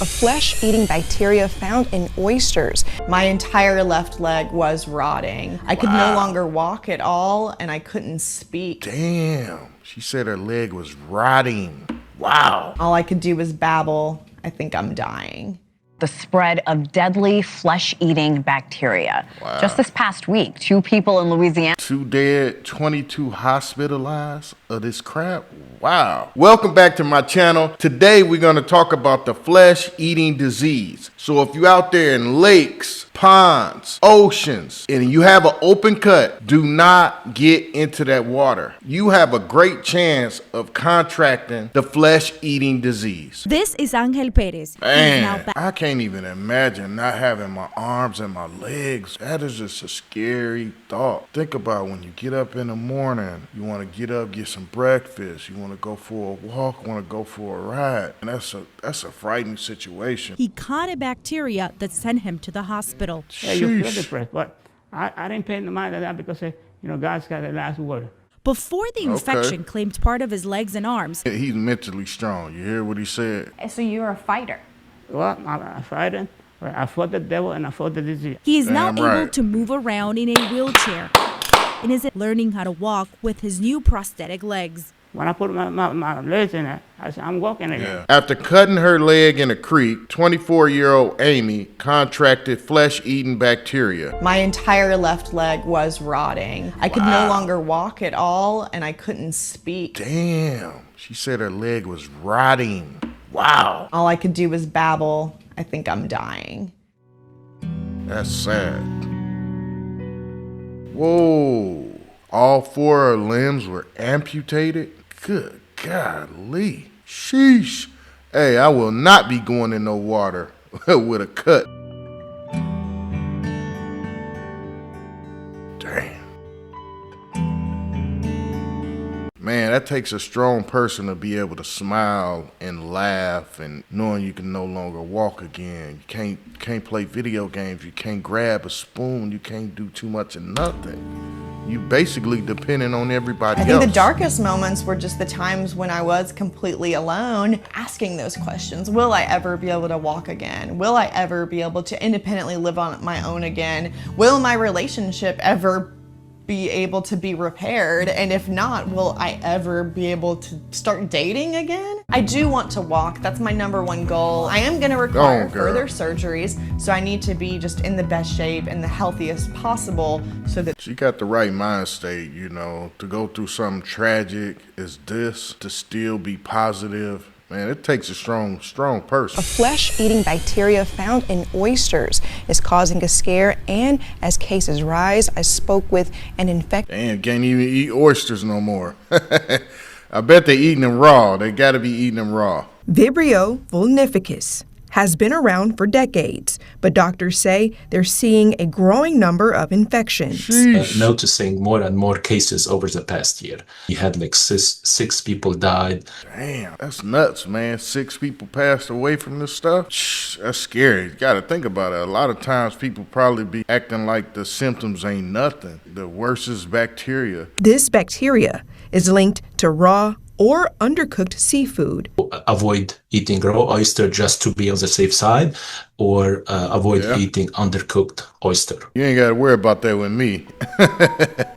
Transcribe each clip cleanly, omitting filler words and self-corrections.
A flesh-eating bacteria found in oysters. My entire left leg was rotting. I could no longer walk at all, and I couldn't speak. Damn, she said her leg was rotting. Wow. All I could do was babble. I think I'm dying. The spread of deadly flesh-eating bacteria. Wow. Just this past week, 2 people in Louisiana. 2 dead, 22 hospitalized of this crap. Wow. Welcome back to my channel. Today we're going to talk about the flesh-eating disease. So if you're out there in lakes, ponds, oceans, and you have an open cut, do not get into that water. You have a great chance of contracting the flesh-eating disease. This is Angel Perez. Man, I can't even imagine not having my arms and my legs. That is just a scary thought. Think about when you get up in the morning, you want to get up, get some breakfast, you want to go for a walk, want to go for a ride. And that's a frightening situation. He caught a bacteria that sent him to the hospital. Yeah, you feel depressed, but I didn't pay no mind to that because, God's got the last word. Before the infection claimed part of his legs and arms. He's mentally strong. You hear what he said? So you're a fighter? Well, I'm a fighter. I fought the devil and I fought the disease. He is now able to move around in a wheelchair and is learning how to walk with his new prosthetic legs. When I put my legs in it, I said, I'm walking again. Yeah. After cutting her leg in a creek, 24-year-old Amy contracted flesh-eating bacteria. My entire left leg was rotting. I could no longer walk at all, and I couldn't speak. Damn, she said her leg was rotting. Wow. All I could do was babble. I think I'm dying. That's sad. Whoa. All 4 of her limbs were amputated? Good golly. Sheesh. Hey, I will not be going in no water with a cut. Damn. Man, that takes a strong person to be able to smile and laugh and knowing you can no longer walk again. You can't play video games. You can't grab a spoon. You can't do too much of nothing. You basically depending on everybody else. I think the darkest moments were just the times when I was completely alone, asking those questions. Will I ever be able to walk again? Will I ever be able to independently live on my own again? Will my relationship ever be able to be repaired? And if not, will I ever be able to start dating again? I do want to walk. That's my #1 goal. I am gonna require further surgeries, so I need to be just in the best shape and the healthiest possible so that she got the right mind state, to go through something tragic as this, to still be positive. Man, it takes a strong person. A flesh-eating bacteria found in oysters is causing a scare, and as cases rise, I spoke with an infected. Damn, can't even eat oysters no more. I bet they're eating them raw. They gotta be eating them raw. Vibrio vulnificus has been around for decades, but doctors say they're seeing a growing number of infections. Noticing more and more cases over the past year. We had like six people died. Damn, that's nuts, man. 6 people passed away from this stuff. Shh, that's scary. You gotta think about it. A lot of times people probably be acting like the symptoms ain't nothing. The worst is bacteria. This bacteria is linked to raw or undercooked seafood. Avoid eating raw oyster just to be on the safe side, or avoid eating undercooked oyster. You ain't gotta worry about that with me.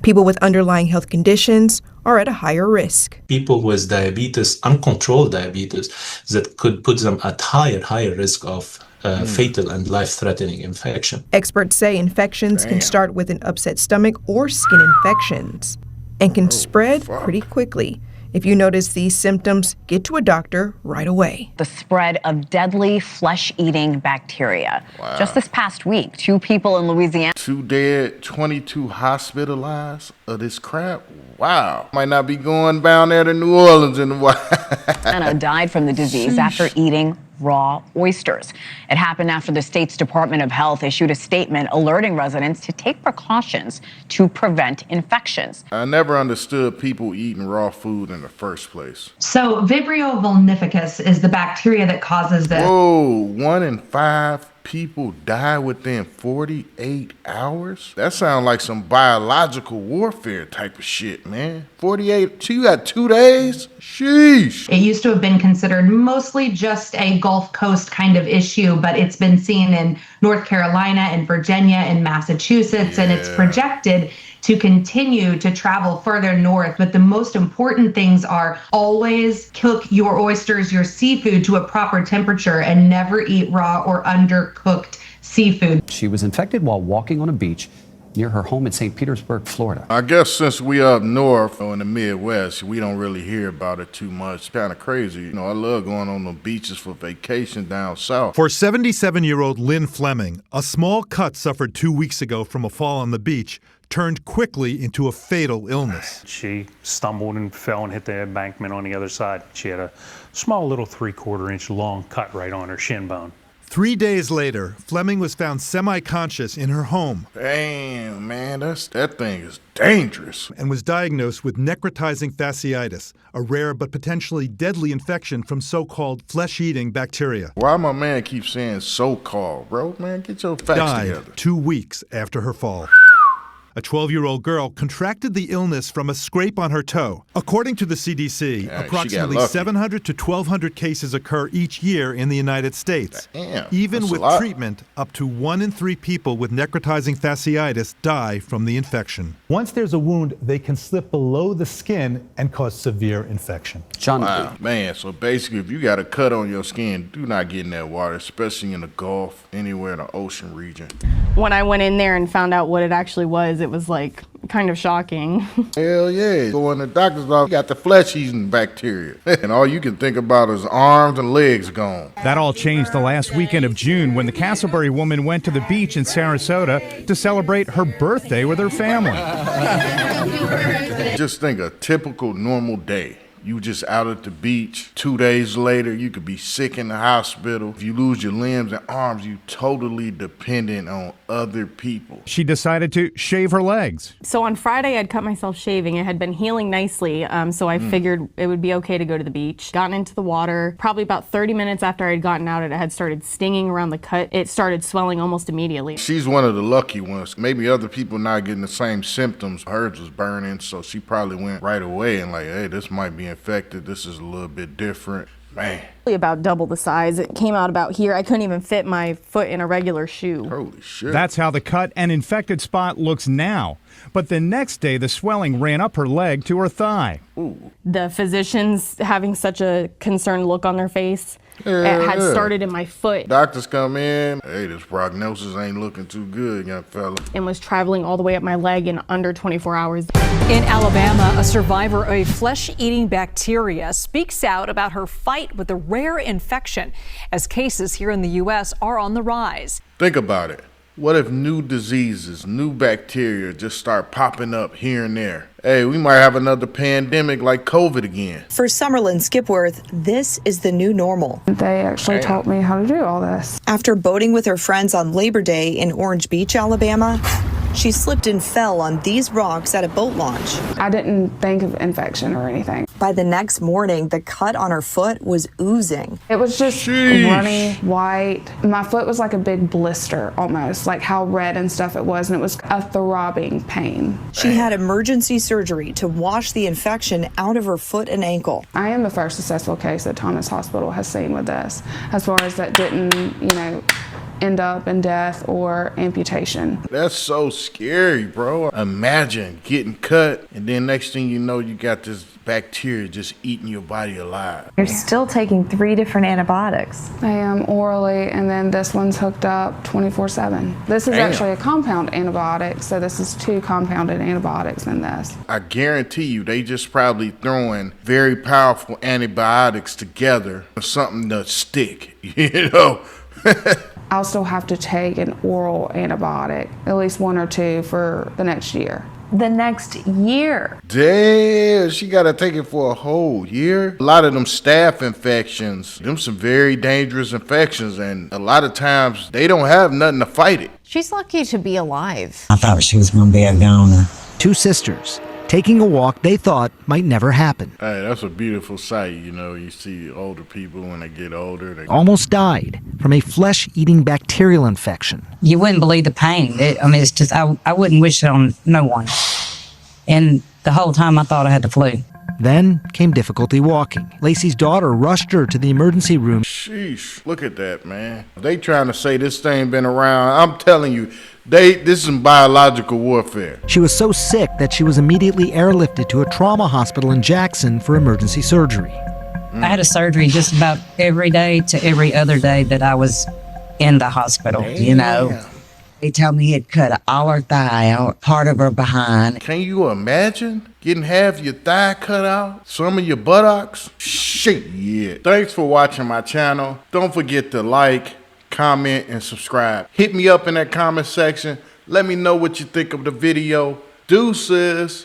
People with underlying health conditions are at a higher risk. People with diabetes, uncontrolled diabetes, that could put them at higher risk of fatal and life-threatening infection. Experts say infections can start with an upset stomach or skin infections and can spread pretty quickly. If you notice these symptoms, get to a doctor right away. The spread of deadly flesh-eating bacteria. Wow. Just this past week, 2 people in Louisiana. 2 dead, 22 hospitalized of this crap? Wow. Might not be going down there to New Orleans in a while. Died from the disease after eating raw oysters. It happened after the state's Department of Health issued a statement alerting residents to take precautions to prevent infections. I never understood people eating raw food in the first place. So Vibrio vulnificus is the bacteria that causes this. Whoa, 1 in 5 people die within 48 hours? That sounds like some biological warfare type of shit, man. 48, so you got 2 days? Sheesh. It used to have been considered mostly just a Gulf Coast kind of issue, but it's been seen in North Carolina and Virginia and Massachusetts, and it's projected to continue to travel further north. But the most important things are always cook your oysters, your seafood to a proper temperature, and never eat raw or undercooked seafood. She was infected while walking on a beach near her home in St. Petersburg, Florida. I guess since we up north or in the Midwest, we don't really hear about it too much. It's kind of crazy. You know, I love going on the beaches for vacation down south. For 77-year-old Lynn Fleming, a small cut suffered 2 weeks ago from a fall on the beach turned quickly into a fatal illness. She stumbled and fell and hit the embankment on the other side. She had a small little 3/4 inch long cut right on her shin bone. 3 days later, Fleming was found semi-conscious in her home. Damn, man, that thing is dangerous. And was diagnosed with necrotizing fasciitis, a rare but potentially deadly infection from so-called flesh-eating bacteria. Why my man keeps saying so-called, bro? Man, get your facts together. Died 2 weeks after her fall. A 12-year-old girl contracted the illness from a scrape on her toe. According to the CDC, approximately 700 to 1,200 cases occur each year in the United States. Damn, even with treatment, up to 1 in 3 people with necrotizing fasciitis die from the infection. Once there's a wound, they can slip below the skin and cause severe infection. Wow, man, so basically if you got a cut on your skin, do not get in that water, especially in the Gulf, anywhere in the ocean region. When I went in there and found out what it actually was, it was like kind of shocking. Hell yeah. Go in the doctor's office, you got the flesh-eating bacteria. And all you can think about is arms and legs gone. That all changed the last weekend of June when the Castleberry woman went to the beach in Sarasota to celebrate her birthday with her family. Just think a typical normal day. You just out at the beach. 2 days later, you could be sick in the hospital. If you lose your limbs and arms, you totally dependent on other people. She decided to shave her legs. So on Friday, I'd cut myself shaving. It had been healing nicely, so I figured it would be okay to go to the beach. Gotten into the water. Probably about 30 minutes after I had gotten out, it had started stinging around the cut. It started swelling almost immediately. She's one of the lucky ones. Maybe other people not getting the same symptoms. Hers was burning, so she probably went right away and like, hey, this might be infected. This is a little bit different. Man. About double the size. It came out about here. I couldn't even fit my foot in a regular shoe. Holy shit. That's how the cut and infected spot looks now. But the next day, the swelling ran up her leg to her thigh. Ooh. The physicians having such a concerned look on their face. It had started in my foot. Doctors come in, hey, this prognosis ain't looking too good, young fella. And was traveling all the way up my leg in under 24 hours. In Alabama, a survivor of a flesh-eating bacteria speaks out about her fight with a rare infection as cases here in the U.S. are on the rise. Think about it. What if new diseases, new bacteria just start popping up here and there? Hey, we might have another pandemic like COVID again. For Summerlin Skipworth, this is the new normal. They actually taught me how to do all this. After boating with her friends on Labor Day in Orange Beach, Alabama, she slipped and fell on these rocks at a boat launch. I didn't think of infection or anything. By the next morning, the cut on her foot was oozing. It was just runny, white. My foot was like a big blister almost, like how red and stuff it was, and it was a throbbing pain. She had emergency surgery to wash the infection out of her foot and ankle. I am the first successful case that Thomas Hospital has seen with this, as far as that didn't, end up in death or amputation. That's so scary, bro. Imagine getting cut and then next thing you know, you got this bacteria just eating your body alive. You're still taking 3 different antibiotics. I am orally, and then this one's hooked up 24/7. This is actually a compound antibiotic, so this is 2 compounded antibiotics in this. I guarantee you, they just probably throwing very powerful antibiotics together for something to stick, I'll still have to take an oral antibiotic, at least 1 or 2 for the next year. The next year? Damn, she got to take it for a whole year? A lot of them staph infections, them some very dangerous infections, and a lot of times they don't have nothing to fight it. She's lucky to be alive. I thought she was going to be a goner. 2 sisters, taking a walk they thought might never happen. Hey, that's a beautiful sight. You know, you see older people when they get older. They Almost died from a flesh-eating bacterial infection. You wouldn't believe the pain. It's just, I wouldn't wish it on no one. And the whole time I thought I had the flu. Then came difficulty walking. Lacey's daughter rushed her to the emergency room. Sheesh, look at that, man. They trying to say this thing been around. I'm telling you, this is some biological warfare. She was so sick that she was immediately airlifted to a trauma hospital in Jackson for emergency surgery. I had a surgery just about every day to every other day that I was in the hospital, you know. They told me he'd cut all her thigh or part of her behind. Can you imagine getting half your thigh cut out? Some of your buttocks? Shit, yeah. Thanks for watching my channel. Don't forget to like, comment, and subscribe. Hit me up in that comment section. Let me know what you think of the video. Deuces.